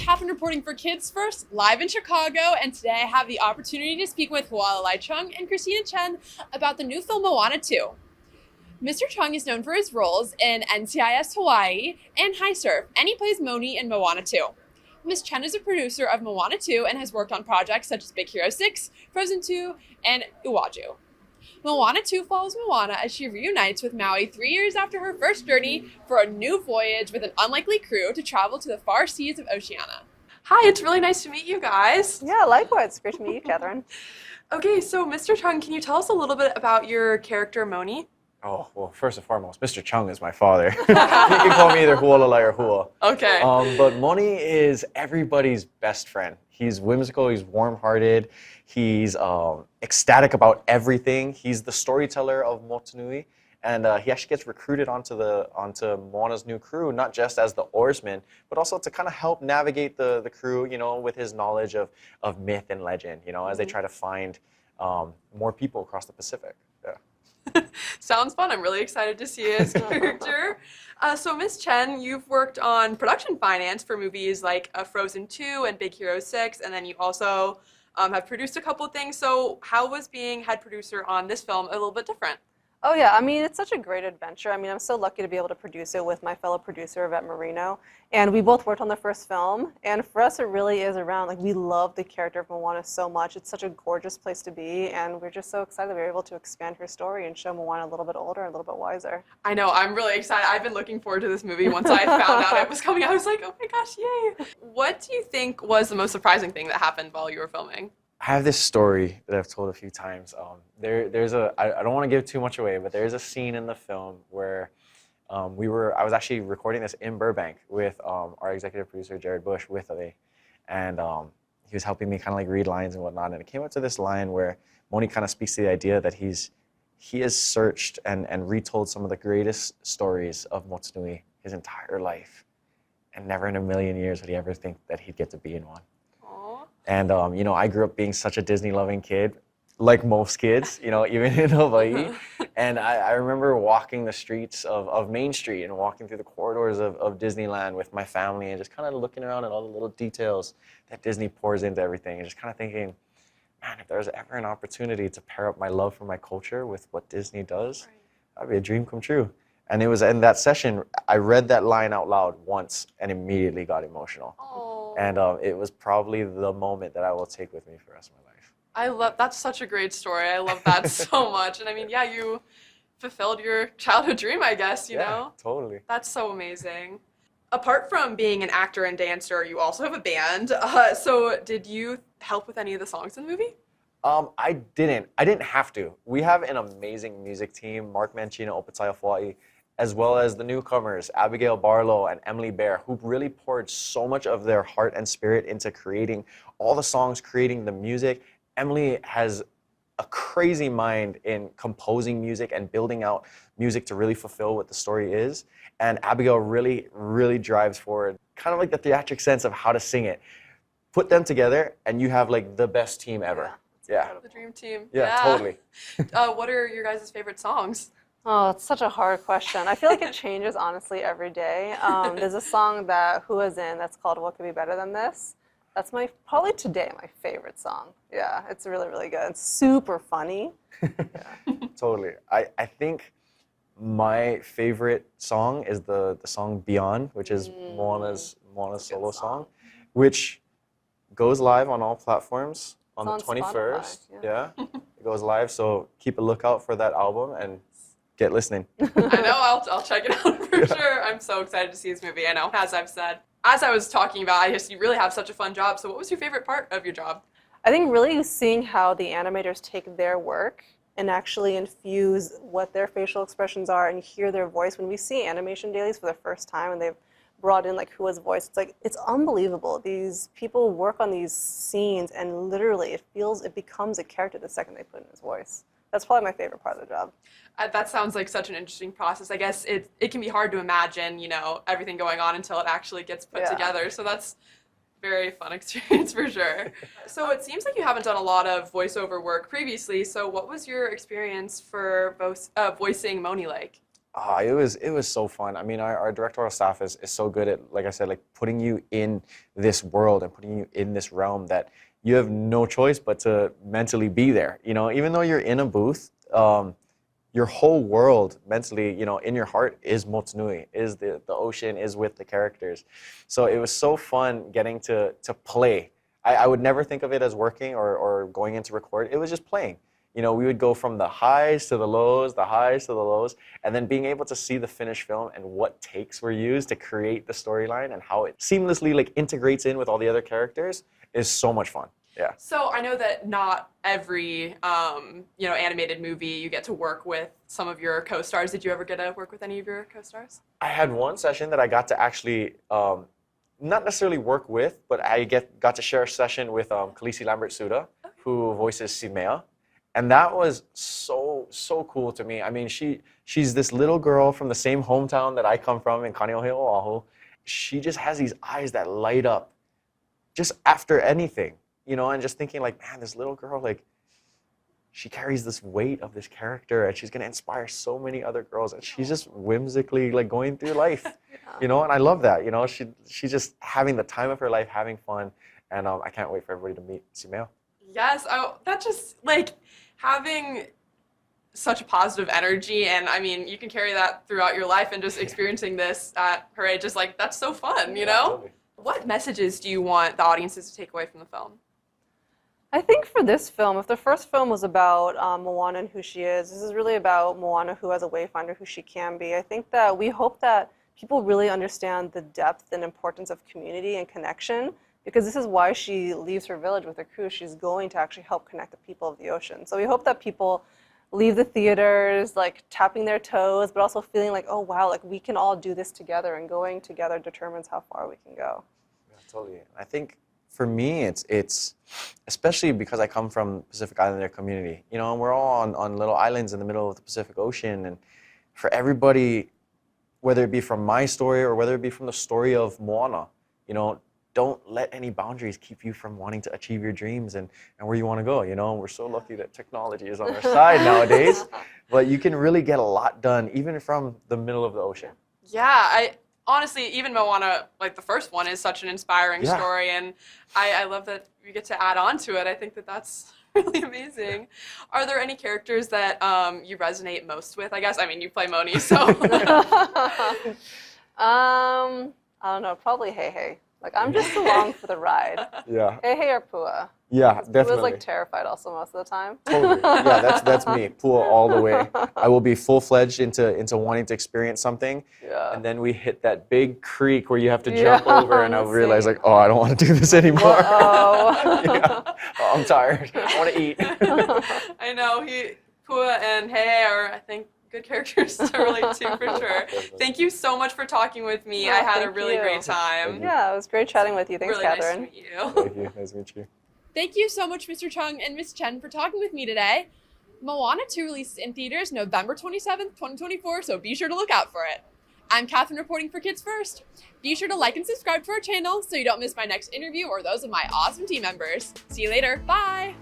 Katherine reporting for Kids First, live in Chicago, and today I have the opportunity to speak with Hualalai Chung and Christina Chen about the new film Moana 2. Mr. Chung is known for his roles in NCIS Hawaii and High Surf, and he plays Moni in Moana 2. Ms. Chen is a producer of Moana 2 and has worked on projects such as Big Hero 6, Frozen 2, and Uwaju. Moana 2 follows Moana as she reunites with Maui 3 years after her first journey for a new voyage with an unlikely crew to travel to the far seas of Oceania. Hi, it's really nice to meet you guys. Yeah, likewise. Great to meet you, Katherine. Okay, so Mr. Chung, can you tell us a little bit about your character, Moni? Oh, well, first and foremost, Mr. Chung is my father. You can call me either Hualalai or Hua. Okay. But Moni is everybody's best friend. He's whimsical, he's warm-hearted, he's ecstatic about everything. He's the storyteller of Motunui, and he actually gets recruited onto Moana's new crew, not just as the oarsman, but also to kind of help navigate the crew, you know, with his knowledge of myth and legend, you know, as they try to find more people across the Pacific. Yeah. Sounds fun. I'm really excited to see his character. So Ms. Chen, you've worked on production finance for movies like Frozen 2 and Big Hero 6, and then you also have produced a couple of things. So how was being head producer on this film a little bit different? Oh yeah, I mean, it's such a great adventure. I mean, I'm so lucky to be able to produce it with my fellow producer, Yvette Marino. And we both worked on the first film. And for us, it really is around, like, we love the character of Moana so much. It's such a gorgeous place to be. And we're just so excited we were able to expand her story and show Moana a little bit older, a little bit wiser. I know, I'm really excited. I've been looking forward to this movie. Once I found out it was coming out, I was like, oh my gosh, yay. What do you think was the most surprising thing that happened while you were filming? I have this story that I've told a few times. I don't want to give too much away, but there's a scene in the film where I was actually recording this in Burbank with our executive producer, Jared Bush, with me. And he was helping me kind of like read lines and whatnot. And it came up to this line where Moni kind of speaks to the idea that he has searched and retold some of the greatest stories of Motunui his entire life. And never in a million years would he ever think that he'd get to be in one. And, you know, I grew up being such a Disney-loving kid, like most kids, you know, even in Hawaii. And I remember walking the streets of Main Street and walking through the corridors of Disneyland with my family and just kind of looking around at all the little details that Disney pours into everything and just kind of thinking, man, if there's ever an opportunity to pair up my love for my culture with what Disney does, that'd be a dream come true. And it was in that session, I read that line out loud once and immediately got emotional. And it was probably the moment that I will take with me for the rest of my life. That's such a great story. I love that so much. And I mean, yeah, you fulfilled your childhood dream, I guess, you know? Totally. That's so amazing. Apart from being an actor and dancer, you also have a band. So did you help with any of the songs in the movie? I didn't have to. We have an amazing music team, Mark Mancina, Opataya Fua'i, as well as the newcomers, Abigail Barlow and Emily Bear, who really poured so much of their heart and spirit into creating all the songs, creating the music. Emily has a crazy mind in composing music and building out music to really fulfill what the story is. And Abigail really, really drives forward, kind of like the theatric sense of how to sing it. Put them together and you have like the best team ever. Yeah. The dream team. Yeah, totally. What are your guys' favorite songs? Oh, it's such a hard question. I feel like it changes, honestly, every day. There's a song that Hua's in that's called What Could Be Better Than This? That's probably today, my favorite song. Yeah, it's really, really good. It's super funny. Yeah. Totally. I think my favorite song is the song Beyond, which is Moana's solo song, which goes live on all platforms on the 21st. Yeah, it goes live, so keep a lookout for that album and get listening. I know, I'll check it out for sure. I'm so excited to see this movie. I know, as I've said. As I was talking about, you really have such a fun job. So what was your favorite part of your job? I think really seeing how the animators take their work and actually infuse what their facial expressions are and hear their voice. When we see animation dailies for the first time and they've brought in like Hua's voice, it's unbelievable. These people work on these scenes and literally it becomes a character the second they put in his voice. That's probably my favorite part of the job. That sounds like such an interesting process. I guess it can be hard to imagine, you know, everything going on until it actually gets put together. So that's a very fun experience for sure. So it seems like you haven't done a lot of voiceover work previously. So what was your experience for voicing Moni like? It was so fun. I mean, our directorial staff is so good at, like I said, like putting you in this world and putting you in this realm that you have no choice but to mentally be there. You know, even though you're in a booth, your whole world mentally, you know, in your heart is Motunui, is the ocean, is with the characters. So it was so fun getting to play. I would never think of it as working or going in to record. It was just playing. You know, we would go from the highs to the lows, and then being able to see the finished film and what takes were used to create the storyline and how it seamlessly like integrates in with all the other characters is so much fun. Yeah. So I know that not every animated movie you get to work with some of your co-stars. Did you ever get to work with any of your co-stars? I had one session that I got to actually not necessarily work with, but I got to share a session with Khaleesi Lambert-Suda, who voices Simea. And that was so cool to me. I mean, she's this little girl from the same hometown that I come from in Kaneohe, Oahu. She just has these eyes that light up just after anything, you know, and just thinking like, man, this little girl, like, she carries this weight of this character and she's going to inspire so many other girls. And she's just whimsically like going through life, you know, and I love that, you know, she's just having the time of her life, having fun. And I can't wait for everybody to meet Simeo. Yes, that just like having such a positive energy, and I mean, you can carry that throughout your life, and just experiencing this at her age is like, that's so fun, you know? Absolutely. What messages do you want the audiences to take away from the film? I think for this film, if the first film was about Moana and who she is, this is really about Moana who as a wayfinder, who she can be. I think that we hope that people really understand the depth and importance of community and connection, because this is why she leaves her village with her crew. She's going to actually help connect the people of the ocean. So we hope that people leave the theaters like tapping their toes, but also feeling like, oh wow, like we can all do this together, and going together determines how far we can go. Yeah, totally. I think for me, it's especially because I come from Pacific Islander community, you know, and we're all on little islands in the middle of the Pacific Ocean. And for everybody, whether it be from my story or whether it be from the story of Moana, you know, don't let any boundaries keep you from wanting to achieve your dreams and where you want to go, you know. We're so lucky that technology is on our side nowadays, but you can really get a lot done even from the middle of the ocean. Yeah, I honestly, even Moana, like the first one, is such an inspiring story, and I love that you get to add on to it. I think that that's really amazing. Are there any characters that you resonate most with? I guess, I mean, you play Moni, so. I don't know, probably Hey Hey. Like, I'm just along for the ride. Yeah. Hey Hey or Pua. Yeah, definitely. Pua's like terrified also most of the time. Totally. Yeah, that's me. Pua all the way. I will be full-fledged into wanting to experience something. Yeah. And then we hit that big creek where you have to jump over, and I'll realize like, oh, I don't want to do this anymore. Uh-oh. Oh, I'm tired. I want to eat. I know, Pua and Hey are, I think, good characters to relate to for sure. Thank you so much for talking with me. Yeah, I had a thank really you. great time. Yeah, it was great chatting with you. Thanks, Really Catherine. nice to meet you. Thank you. Nice to meet you. Thank you so much, Mr. Chung and Ms. Chen, for talking with me today. Moana 2 releases in theaters November 27th, 2024, so be sure to look out for it. I'm Katherine reporting for Kids First. Be sure to like and subscribe to our channel so you don't miss my next interview or those of my awesome team members. See you later. Bye!